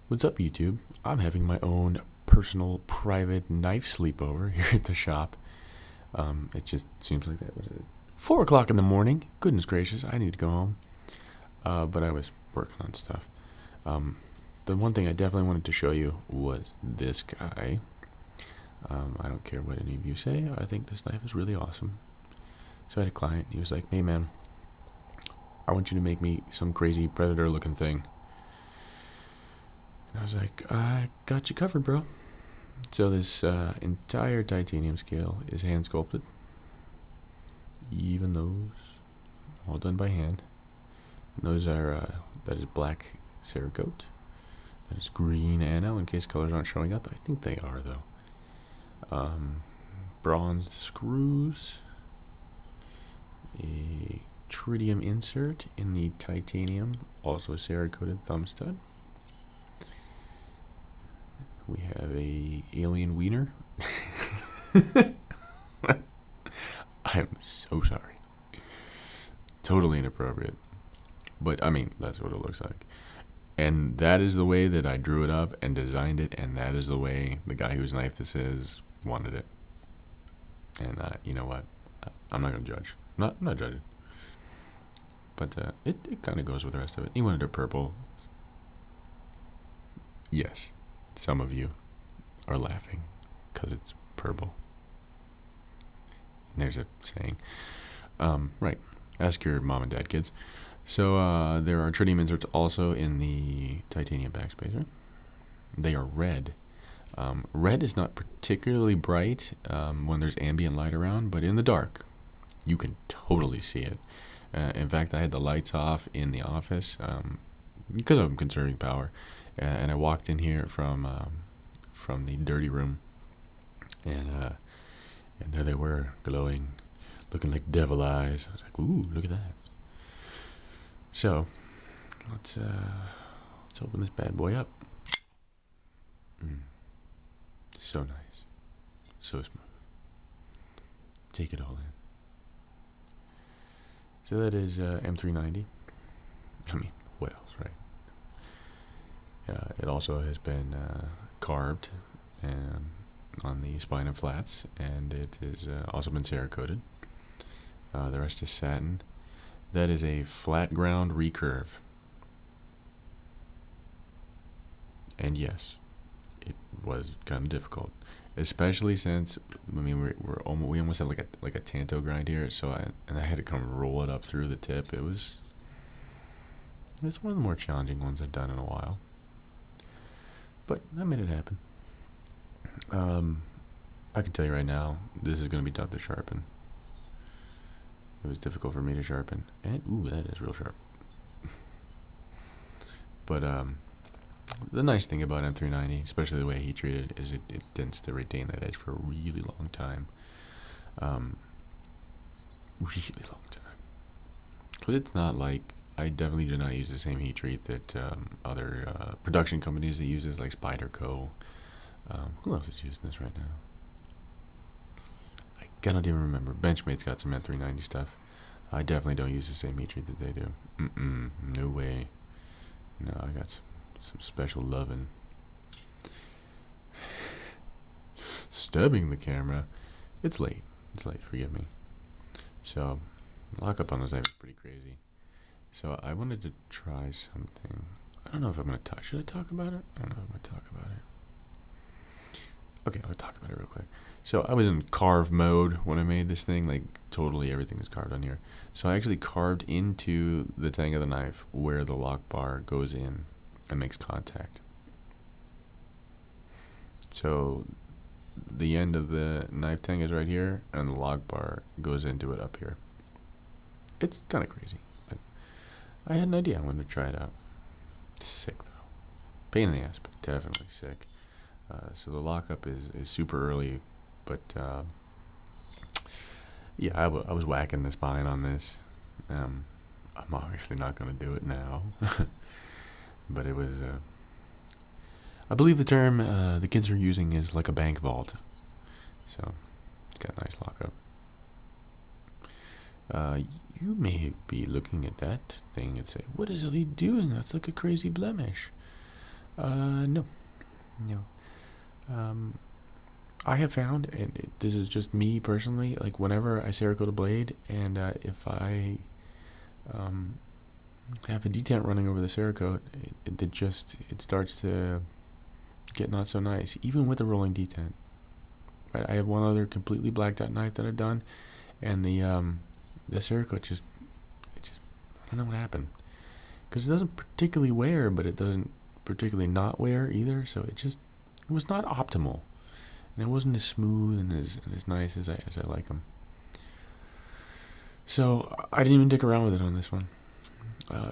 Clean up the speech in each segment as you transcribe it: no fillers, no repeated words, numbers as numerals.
What's up, YouTube? I'm having my own personal private knife sleepover here at the shop. It just seems like that. What is it? 4 o'clock in the morning. Goodness gracious, I need to go home. But I was working on stuff. Um, the one thing I definitely wanted to show you was this guy. I don't care what any of you say. I think this knife is really awesome. So I had a client. He was like, "Hey man, I want you to make me some crazy predator-looking thing." And I was like, "I got you covered, bro." So this entire titanium scale is hand sculpted. Even those, all done by hand. Those are that is black Cerakote. That is green Anno. In case colors aren't showing up, I think they are though. Bronze screws. A tritium insert in the titanium, also a Cerakoted thumb stud. We have a alien wiener. I'm so sorry. Totally inappropriate. But I mean, that's what it looks like. And that is the way that I drew it up and designed it, and that is the way the guy whose knife this is wanted it. And you know what? I'm not gonna judge. I'm not judging. But it kind of goes with the rest of it. He wanted it purple. Yes, some of you are laughing because it's purple. And there's a saying. Right. Ask your mom and dad, kids. So there are tritium inserts also in the titanium backspacer. They are red. Red is not particularly bright when there's ambient light around, but in the dark, you can totally see it. In fact, I had the lights off in the office because I'm conserving power, and I walked in here from the dirty room, and there they were, glowing, looking like devil eyes. I was like, "Ooh, look at that!" So let's open this bad boy up. So nice, so smooth. Take it all in. So that is M390. I mean, what else, right? It also has been carved on the spine and flats, and it has also been Cerakoted. The rest is satin. That is a flat ground recurve. And yes, it was kind of difficult, especially since I mean we almost had like a tanto grind here, so I had to come roll it up through the tip. It's one of the more challenging ones I've done in a while, but I made it happen. I can tell you right now, this is going to be tough to sharpen. It was difficult for me to sharpen, and ooh, that is real sharp. But the nice thing about M390, especially the way he treated it, is it tends to retain that edge for a really long time. Really long time. Because it's not like, I definitely do not use the same heat treat that other production companies that uses, like Spyderco. Who else is using this right now? I cannot even remember. Benchmate's got some M390 stuff. I definitely don't use the same heat treat that they do. No way. No, I got some special loving. Stubbing the camera. It's late. It's late, forgive me. So, lockup on this knife is pretty crazy. So I wanted to try something. I don't know if I'm going to talk. Should I talk about it? I don't know if I'm going to talk about it. Okay, I'll talk about it real quick. So I was in carve mode when I made this thing. Like, totally everything is carved on here. So I actually carved into the tang of the knife where the lock bar goes in and makes contact. So the end of the knife tang is right here, and the lock bar goes into it up here. It's kind of crazy, but I had an idea. I wanted to try it out. Sick though. Pain in the ass, but definitely sick. So the lockup is super early, but yeah, I was whacking the spine on this. I'm obviously not going to do it now, but it was. I believe the term the kids are using is like a bank vault. So it's got a nice lockup. You may be looking at that thing and say, "What is he doing? That's like a crazy blemish." No, no. Um, I have found, and this is just me personally, like whenever I Cerakote a blade, and if I um, have a detent running over the Cerakote, it starts to get not so nice, even with a rolling detent. Right? I have one other completely blacked out knife that I've done, and the Cerakote just I don't know what happened, because it doesn't particularly wear, but it doesn't particularly not wear either. So it was not optimal, and it wasn't as smooth and as nice as I like them. So I didn't even dick around with it on this one.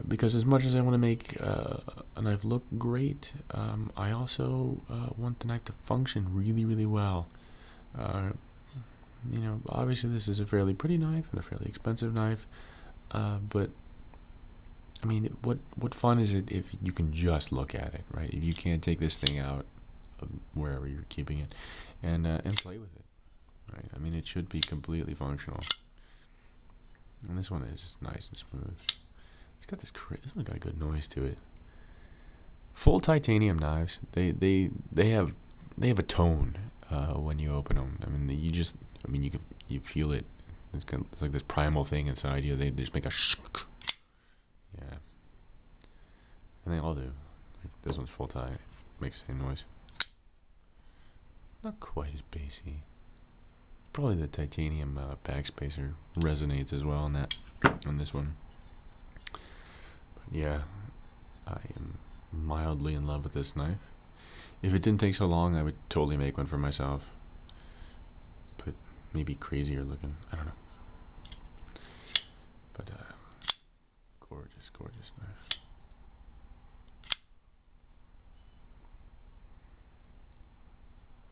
Because as much as I want to make a knife look great, I also want the knife to function really, really well. Uh, obviously this is a fairly pretty knife and a fairly expensive knife, but I mean, what fun is it if you can just look at it, right? If you can't take this thing out of wherever you're keeping it and play with it, right? I mean, it should be completely functional. And this one is just nice and smooth. It's got this one got a good noise to it. Full titanium knives, they have a tone when you open them. I mean, you feel it. It's like this primal thing inside you. They just make a shk. Yeah, and they all do. This one's full tie. Makes the same noise. Not quite as bassy. Probably the titanium backspacer resonates as well on this one. Yeah, I am mildly in love with this knife. If it didn't take so long, I would totally make one for myself. But maybe crazier looking. I don't know. But gorgeous, gorgeous knife.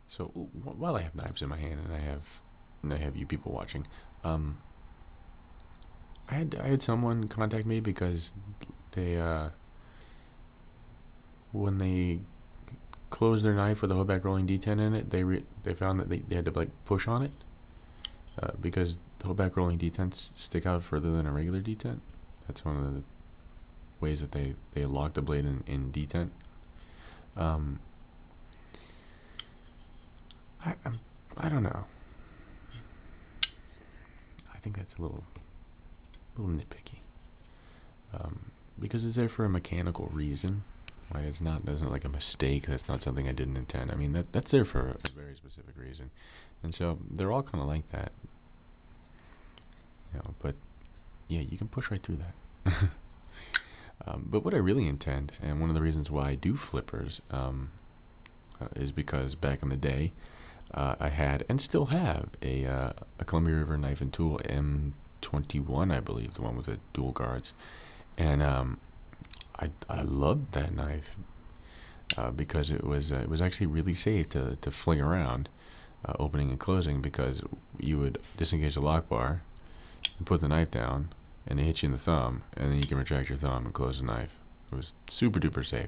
So while I have knives in my hand and I have you people watching, I had someone contact me because they when they closed their knife with a hookback rolling detent in it, they found that they had to like push on it because the hookback rolling detents stick out further than a regular detent. That's one of the ways that they lock the blade in detent. I don't know. I think that's a little nitpicky. Because it's there for a mechanical reason, right? It's not like a mistake. That's not something I didn't intend. I mean, that's there for a very specific reason, and so they're all kind of like that, But yeah, you can push right through that. But what I really intend, and one of the reasons why I do flippers, is because back in the day, I had and still have a Columbia River knife and tool M21, I believe, the one with the dual guards. And I loved that knife because it was actually really safe to fling around, opening and closing, because you would disengage the lock bar, and put the knife down, and it hits you in the thumb, and then you can retract your thumb and close the knife. It was super duper safe.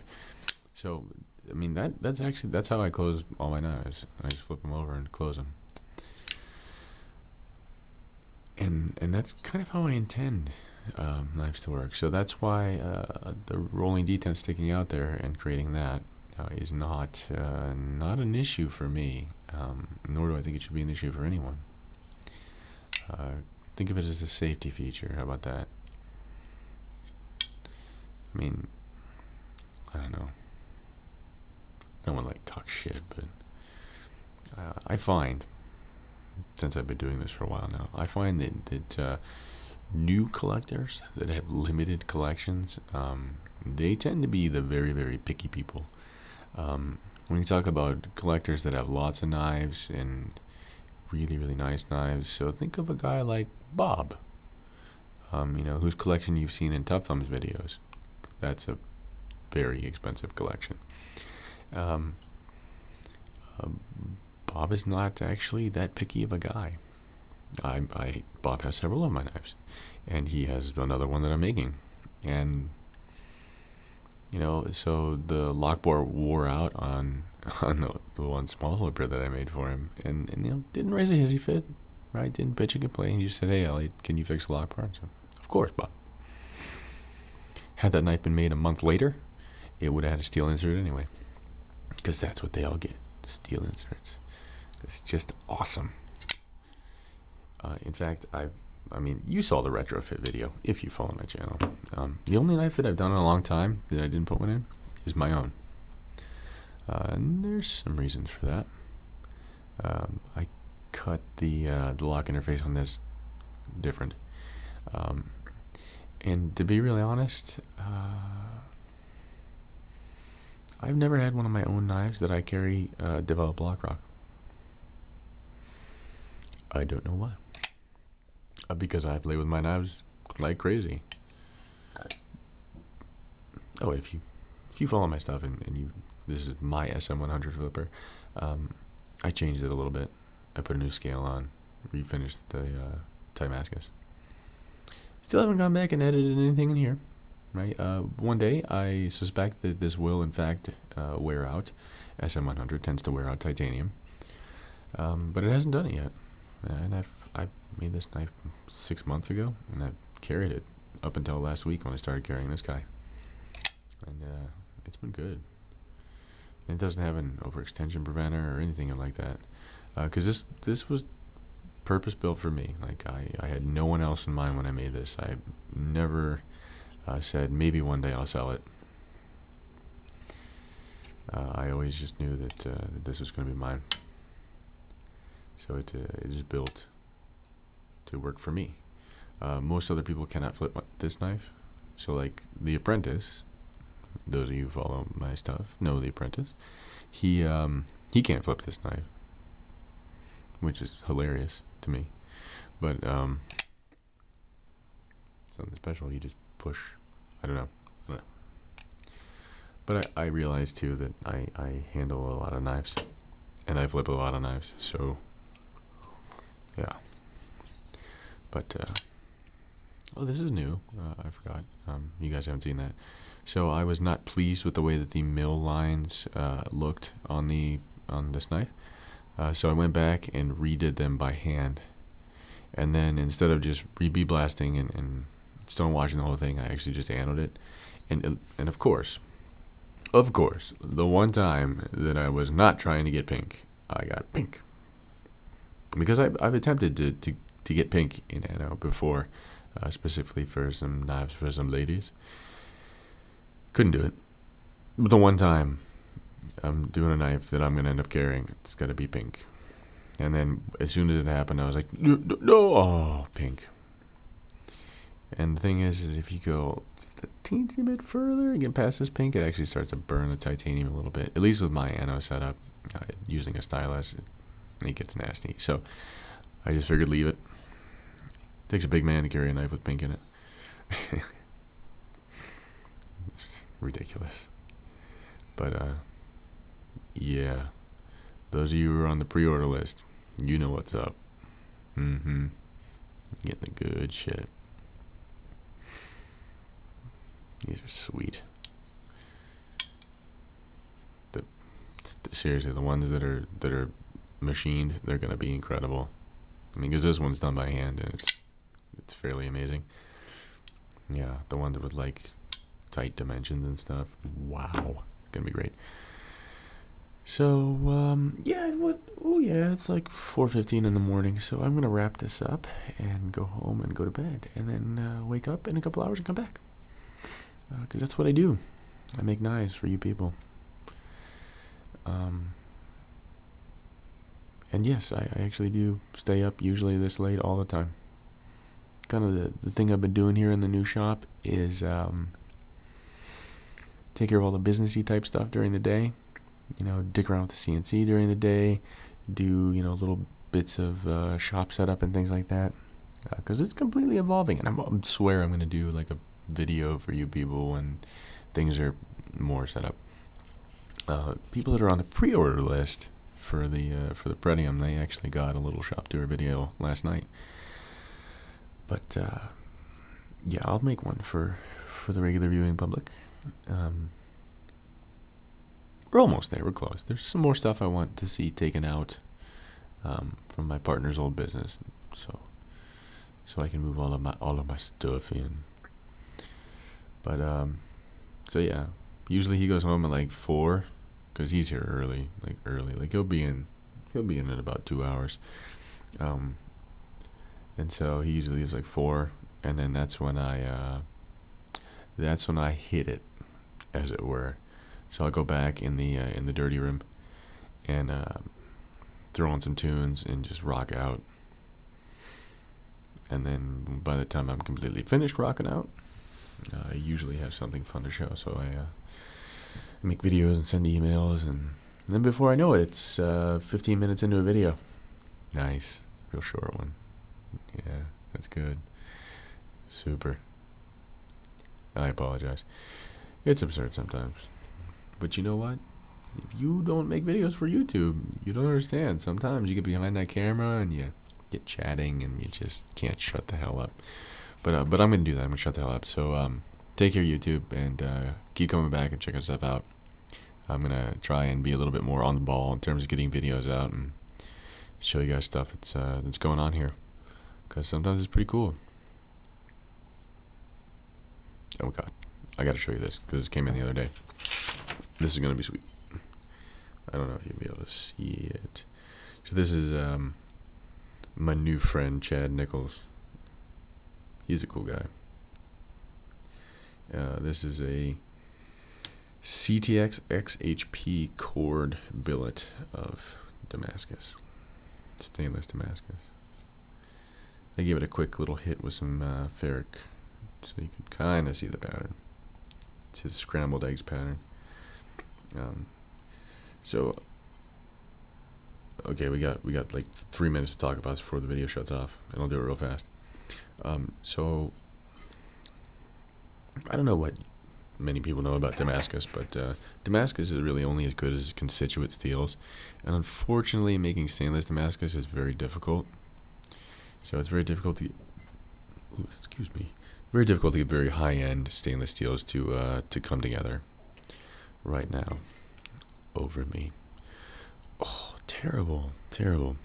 So I mean that's how I close all my knives. I just flip them over and close them. And that's kind of how I intend knives to work. So that's why the rolling detent sticking out there and creating that is not an issue for me, nor do I think it should be an issue for anyone. Think of it as a safety feature. How about that? I mean, I don't know. I don't want to like talk shit, but I find, since I've been doing this for a while now, I find that new collectors that have limited collections, they tend to be the very, very picky people. When you talk about collectors that have lots of knives and really, really nice knives, so think of a guy like Bob, whose collection you've seen in Tough Thumb's videos. That's a very expensive collection. Bob is not actually that picky of a guy. Bob has several of my knives, and he has another one that I'm making, and so the lock bar wore out on the one small flipper that I made for him, and didn't raise a hissy fit, right? Didn't bitch and complain. He just said, "Hey, Elliot, can you fix the lock bar?" So, of course, Bob. Had that knife been made a month later, it would have had a steel insert anyway, because that's what they all get, steel inserts. It's just awesome. In fact, I mean, you saw the retrofit video if you follow my channel. The only knife that I've done in a long time that I didn't put one in is my own. And there's some reasons for that. I cut the lock interface on this different. And to be really honest, I've never had one of my own knives that I carry develop lock rock. I don't know why. Because I play with my knives like crazy. Oh, if you follow my stuff and you, this is my SM100 flipper. I changed it a little bit. I put a new scale on, refinished the Damascus. Still haven't gone back and edited anything in here. Right. One day I suspect that this will in fact wear out. SM100 tends to wear out titanium, but it hasn't done it yet. And I made this knife 6 months ago, and I've carried it up until last week when I started carrying this guy, and it's been good. And it doesn't have an overextension preventer or anything like that, because this was purpose built for me. Like I had no one else in mind when I made this. I never said maybe one day I'll sell it. I always just knew that this was going to be mine. So it is built to work for me. Most other people cannot flip this knife. So like The Apprentice, those of you who follow my stuff know The Apprentice. He can't flip this knife, which is hilarious to me. But something special. You just push. I don't know. But I realize too that I handle a lot of knives, and I flip a lot of knives. So yeah. But oh, this is new. I forgot. You guys haven't seen that. So I was not pleased with the way that the mill lines looked on this knife. So I went back and redid them by hand. And then instead of just BB blasting and stone washing the whole thing, I actually just anoded it. And of course, the one time that I was not trying to get pink, I got pink. Because I've attempted to get pink in ano before, specifically for some knives for some ladies. Couldn't do it. But the one time I'm doing a knife that I'm going to end up carrying, it's got to be pink. And then as soon as it happened, I was like, no, oh, pink. And the thing is if you go just a teensy bit further and get past this pink, it actually starts to burn the titanium a little bit. At least with my ano setup, using a stylus, it gets nasty. So I just figured leave it. Takes a big man to carry a knife with pink in it. It's ridiculous. But yeah, those of you who are on the pre-order list, you know what's up. Getting the good shit. These are sweet. Seriously, the ones that are machined, they're gonna be incredible. I mean, because this one's done by hand and it's fairly amazing. Yeah, the ones with like tight dimensions and stuff. Wow, gonna be great. So yeah, it's like 4:15 in the morning. So I'm gonna wrap this up and go home and go to bed, and then wake up in a couple hours and come back. Because that's what I do. I make knives for you people. And yes, I actually do stay up usually this late all the time. Kind of the thing I've been doing here in the new shop is take care of all the businessy type stuff during the day. You know, dick around with the CNC during the day. Do, little bits of shop setup and things like that. Because it's completely evolving. And I swear I'm going to do like a video for you people when things are more set up. People that are on the pre-order list for the Pretium, they actually got a little shop tour video last night. But yeah, I'll make one for the regular viewing public. We're almost there. We're close. There's some more stuff I want to see taken out from my partner's old business, so I can move all of my stuff in. But so yeah, Usually he goes home at like 4, cause he's here early, like early. Like he'll be in in about 2 hours. Um, and so he usually leaves like 4, and then that's when I hit it, as it were. So I'll go back in the dirty room and throw on some tunes and just rock out. And then by the time I'm completely finished rocking out, I usually have something fun to show. So I make videos and send emails, and then before I know it, it's 15 minutes into a video. Nice, real short one. Yeah, that's good. Super. I apologize. It's absurd sometimes. But you know what? If you don't make videos for YouTube, you don't understand. Sometimes you get behind that camera and you get chatting and you just can't shut the hell up. But I'm going to do that. I'm going to shut the hell up. So take care, YouTube, and keep coming back and checking stuff out. I'm going to try and be a little bit more on the ball in terms of getting videos out and show you guys stuff that's going on here. Because sometimes it's pretty cool. Oh god, I gotta show you this because this came in the other day. This is gonna be sweet. I don't know if you'll be able to see it. So this is my new friend Chad Nichols. He's a cool guy. This is a CTX XHP cord billet of Damascus, stainless Damascus. I gave it a quick little hit with some ferric, so you could kind of see the pattern. It's his scrambled eggs pattern. So okay, we got like 3 minutes to talk about this before the video shuts off, and I'll do it real fast. So I don't know what many people know about Damascus, but Damascus is really only as good as its constituent steels, and unfortunately, making stainless Damascus is very difficult. So it's very difficult to get, very difficult to get very high-end stainless steels to come together. Right now, over me. Oh, terrible, terrible.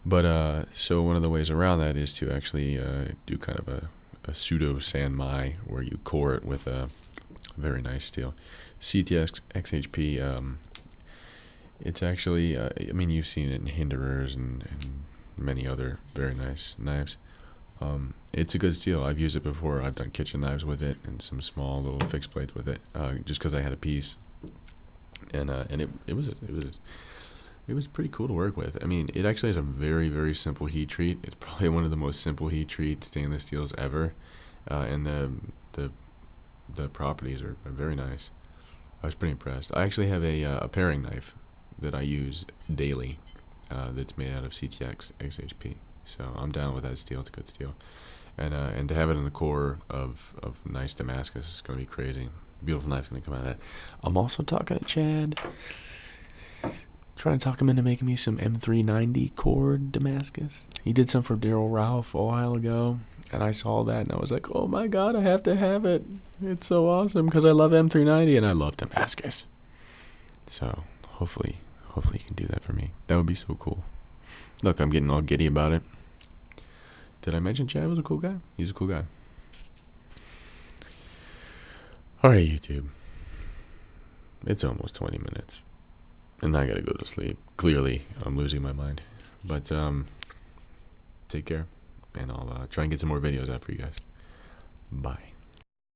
But so one of the ways around that is to actually do kind of a pseudo Sanmai, where you core it with a very nice steel. CTX XHP. It's actually, I mean, you've seen it in Hinderers and many other very nice knives. It's a good steel. I've used it before. I've done kitchen knives with it and some small little fixed plates with it, just because I had a piece, and it was pretty cool to work with. I mean, it actually has a very, very simple heat treat. It's probably one of the most simple heat treat stainless steels ever, and the properties are very nice. I was pretty impressed. I actually have a paring knife that I use daily. That's made out of CTX XHP, so I'm down with that steel. It's a good steel, and to have it in the core of nice Damascus is gonna be crazy. Beautiful knife's gonna come out of that. I'm also talking to Chad, trying to talk him into making me some M390 cord Damascus. He did some for Daryl Ralph a while ago, and I saw that and I was like, oh my god, I have to have it. It's so awesome because I love M390 and I love Damascus. So hopefully you can do that for me. That would be so cool. Look, I'm getting all giddy about it. Did I mention Chad was a cool guy? He's a cool guy. Alright, YouTube. It's almost 20 minutes. And I gotta go to sleep. Clearly, I'm losing my mind. But, take care. And I'll try and get some more videos out for you guys. Bye.